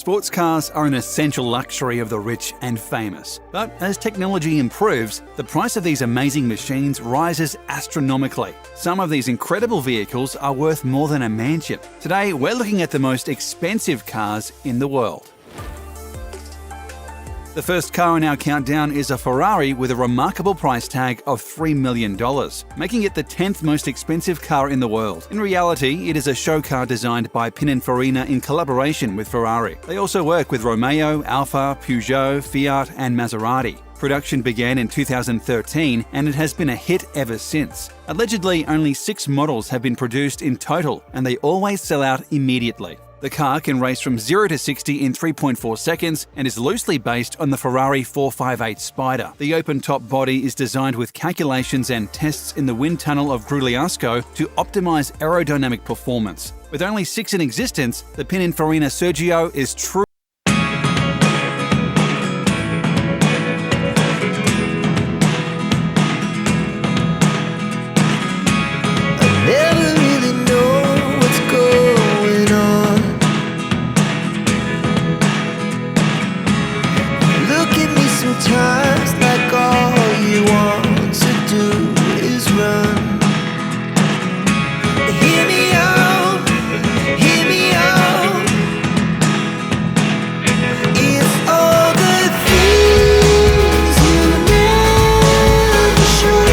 Sports cars are an essential luxury of the rich and famous. But as technology improves, the price of these amazing machines rises astronomically. Some of these incredible vehicles are worth more than a mansion. Today, we're looking at the most expensive cars in the world. The first car in our countdown is a Ferrari with a remarkable price tag of $3 million, making it the 10th most expensive car in the world. In reality, it is a show car designed by Pininfarina in collaboration with Ferrari. They also work with Romeo, Alfa, Peugeot, Fiat and Maserati. Production began in 2013 and it has been a hit ever since. Allegedly, only 6 models have been produced in total and they always sell out immediately. The car can race from 0 to 60 in 3.4 seconds and is loosely based on the Ferrari 458 Spider. The open-top body is designed with calculations and tests in the wind tunnel of Grugliasco to optimize aerodynamic performance. With only 6 in existence, the Pininfarina Sergio is true. Sometimes like all you want to do is run. Hear me out, hear me out. It's all the things you never show.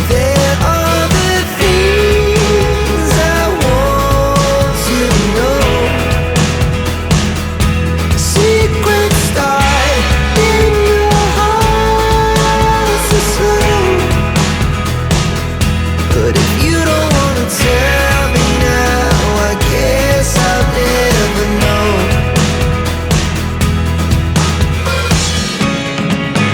There are the things I want to know. Secrets but if you don't wanna tell me now, I guess I'll never know.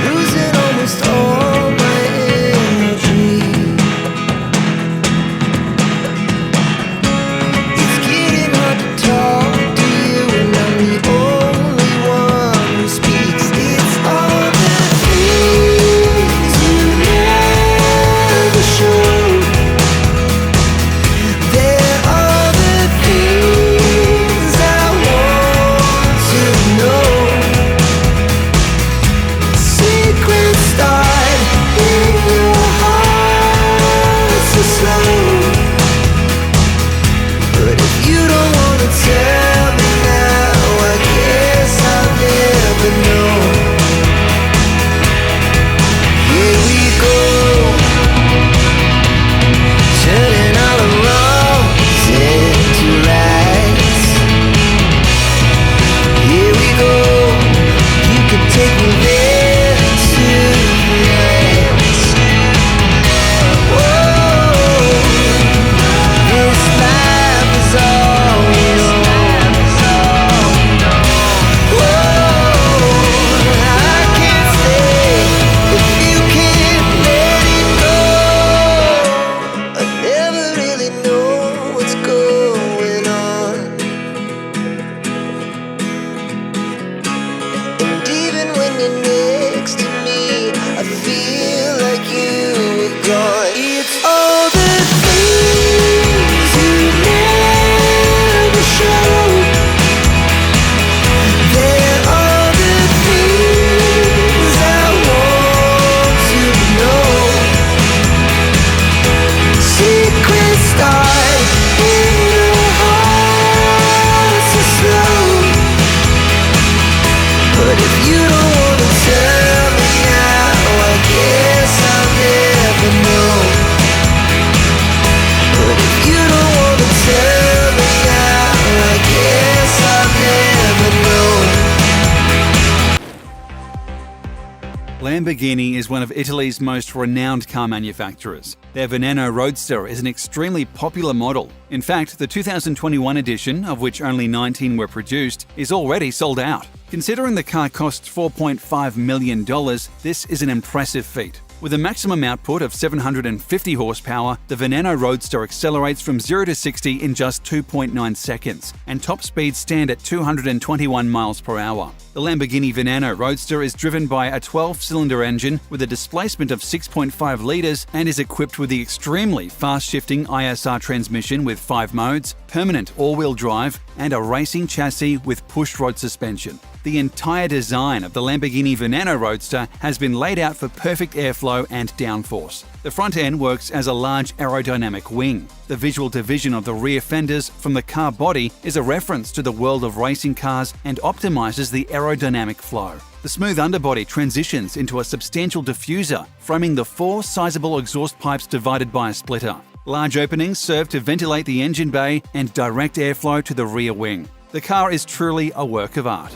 Losing almost all my energy. It's getting hard to talk to you and I'm the only one who speaks. It's all the things you never show. It's all the things you never show. There are the things I want to know. Secrets start in your heart so slow. But if you don't wanna tell me now, I guess I'll never know. But if you don't wanna tell me now, I guess I'll never know. Lamborghini is one of Italy's most renowned car manufacturers. Their Veneno Roadster is an extremely popular model. In fact, the 2021 edition, of which only 19 were produced, is already sold out. Considering the car costs $4.5 million, this is an impressive feat. With a maximum output of 750 horsepower, the Veneno Roadster accelerates from 0 to 60 in just 2.9 seconds, and top speeds stand at 221 miles per hour. The Lamborghini Veneno Roadster is driven by a 12-cylinder engine with a displacement of 6.5 litres and is equipped with the extremely fast-shifting ISR transmission with 5 modes, permanent all-wheel drive, and a racing chassis with push-rod suspension. The entire design of the Lamborghini Veneno Roadster has been laid out for perfect airflow and downforce. The front end works as a large aerodynamic wing. The visual division of the rear fenders from the car body is a reference to the world of racing cars and optimizes the aerodynamic flow. The smooth underbody transitions into a substantial diffuser, framing the 4 sizable exhaust pipes divided by a splitter. Large openings serve to ventilate the engine bay and direct airflow to the rear wing. The car is truly a work of art.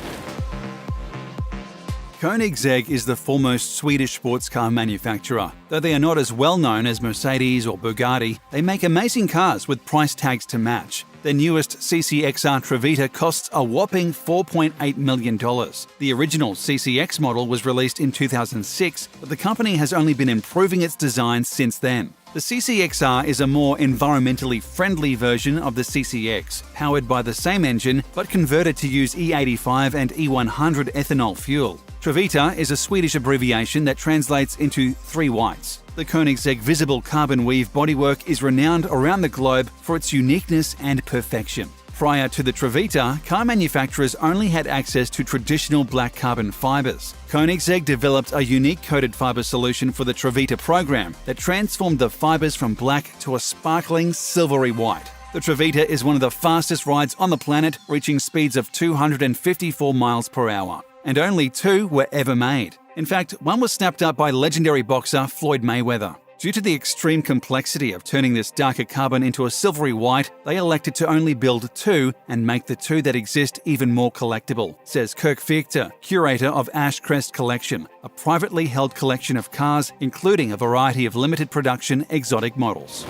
Koenigsegg is the foremost Swedish sports car manufacturer. Though they are not as well known as Mercedes or Bugatti, they make amazing cars with price tags to match. Their newest CCXR Trevita costs a whopping $4.8 million. The original CCX model was released in 2006, but the company has only been improving its design since then. The CCXR is a more environmentally friendly version of the CCX, powered by the same engine but converted to use E85 and E100 ethanol fuel. Trevita is a Swedish abbreviation that translates into 3 whites. The Koenigsegg visible carbon weave bodywork is renowned around the globe for its uniqueness and perfection. Prior to the Trevita, car manufacturers only had access to traditional black carbon fibers. Koenigsegg developed a unique coated fiber solution for the Trevita program that transformed the fibers from black to a sparkling silvery white. The Trevita is one of the fastest rides on the planet, reaching speeds of 254 miles per hour. And only 2 were ever made. In fact, one was snapped up by legendary boxer Floyd Mayweather. Due to the extreme complexity of turning this darker carbon into a silvery white, they elected to only build 2 and make the 2 that exist even more collectible, says Kirk Fichter, curator of Ashcrest Collection, a privately held collection of cars, including a variety of limited production exotic models.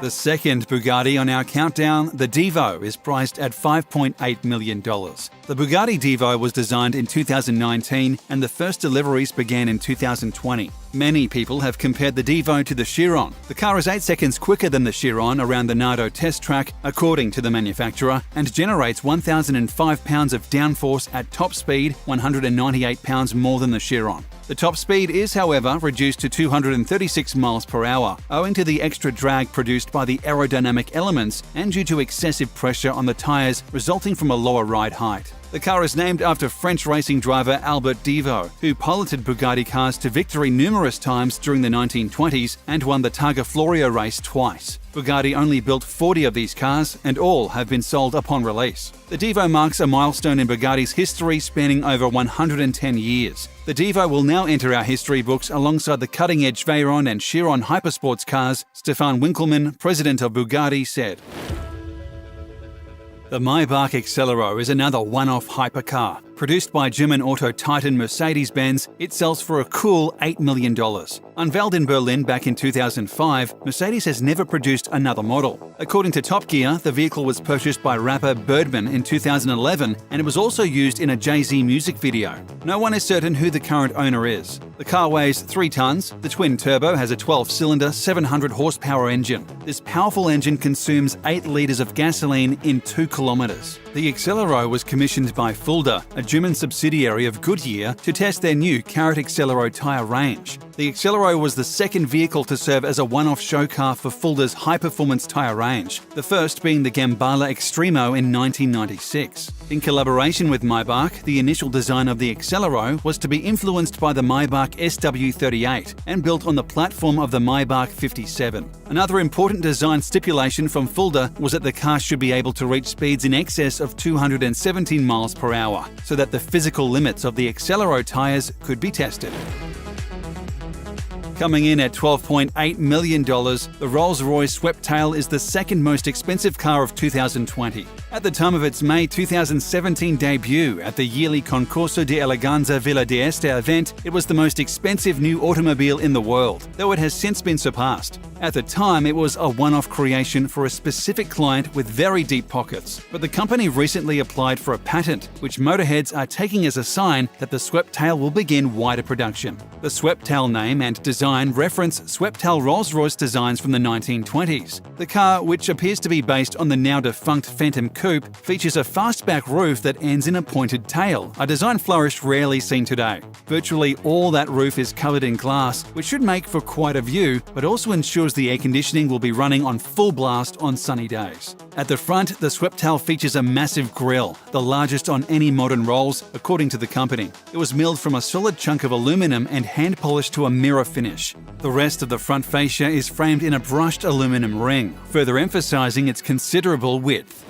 The second Bugatti on our countdown, the Divo, is priced at $5.8 million. The Bugatti Divo was designed in 2019 and the first deliveries began in 2020. Many people have compared the Divo to the Chiron. The car is 8 seconds quicker than the Chiron around the Nardo test track, according to the manufacturer, and generates 1,005 pounds of downforce at top speed, 198 pounds more than the Chiron. The top speed is, however, reduced to 236 miles per hour, owing to the extra drag produced by the aerodynamic elements and due to excessive pressure on the tyres resulting from a lower ride height. The car is named after French racing driver Albert Divo, who piloted Bugatti cars to victory numerous times during the 1920s and won the Targa Florio race twice. Bugatti only built 40 of these cars, and all have been sold upon release. The Divo marks a milestone in Bugatti's history spanning over 110 years. The Divo will now enter our history books alongside the cutting-edge Veyron and Chiron hypersports cars, Stefan Winkelmann, president of Bugatti, said. The Maybach Accelero is another one-off hypercar. Produced by German auto titan Mercedes-Benz, it sells for a cool $8 million. Unveiled in Berlin back in 2005, Mercedes has never produced another model. According to Top Gear, the vehicle was purchased by rapper Birdman in 2011, and it was also used in a Jay-Z music video. No one is certain who the current owner is. The car weighs 3 tons. The twin-turbo has a 12-cylinder, 700-horsepower engine. This powerful engine consumes 8 litres of gasoline in 2 kilometres. The Accelero was commissioned by Fulda, a German subsidiary of Goodyear, to test their new Carrot Accelero tyre range. The Accelero was the second vehicle to serve as a one-off show car for Fulda's high-performance tyre range, the first being the Gambala Extremo in 1996. In collaboration with Maybach, the initial design of the Accelero was to be influenced by the Maybach SW38 and built on the platform of the Maybach 57. Another important design stipulation from Fulda was that the car should be able to reach speeds in excess of 217 miles per hour, so that the physical limits of the Accelero tyres could be tested. Coming in at $12.8 million, the Rolls-Royce Sweptail is the second most expensive car of 2020. At the time of its May 2017 debut at the yearly Concurso de Eleganza Villa d'Este event, it was the most expensive new automobile in the world, though it has since been surpassed. At the time, it was a one-off creation for a specific client with very deep pockets, but the company recently applied for a patent, which motorheads are taking as a sign that the Sweptail will begin wider production. The Sweptail name and design reference Sweptail Rolls-Royce designs from the 1920s. The car, which appears to be based on the now-defunct Phantom Coupe, features a fastback roof that ends in a pointed tail, a design flourish rarely seen today. Virtually all that roof is covered in glass, which should make for quite a view, but also ensures the air conditioning will be running on full blast on sunny days. At the front, the Sweptail features a massive grille, the largest on any modern Rolls, according to the company. It was milled from a solid chunk of aluminum and hand-polished to a mirror finish. The rest of the front fascia is framed in a brushed aluminum ring, further emphasizing its considerable width.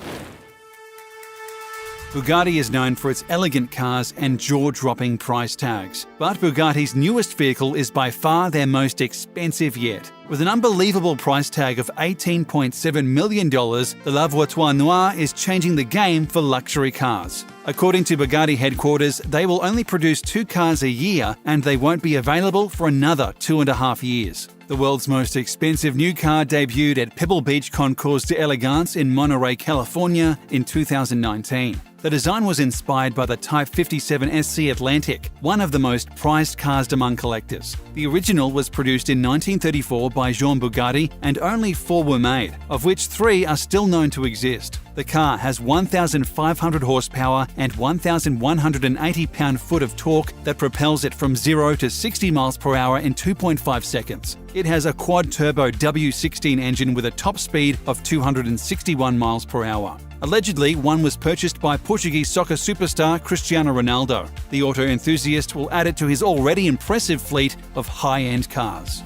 Bugatti is known for its elegant cars and jaw-dropping price tags, but Bugatti's newest vehicle is by far their most expensive yet. With an unbelievable price tag of $18.7 million, the La Voiture Noire is changing the game for luxury cars. According to Bugatti headquarters, they will only produce 2 cars a year and they won't be available for another 2.5 years. The world's most expensive new car debuted at Pebble Beach Concours d'Elegance in Monterey, California in 2019. The design was inspired by the Type 57 SC Atlantic, one of the most prized cars among collectors. The original was produced in 1934 by Jean Bugatti and only 4 were made, of which 3 are still known to exist. The car has 1,500 horsepower and 1,180 pound-foot of torque that propels it from 0 to 60 miles per hour in 2.5 seconds. It has a quad-turbo W16 engine with a top speed of 261 miles per hour. Allegedly, one was purchased by Portuguese soccer superstar Cristiano Ronaldo. The auto enthusiast will add it to his already impressive fleet of high-end cars.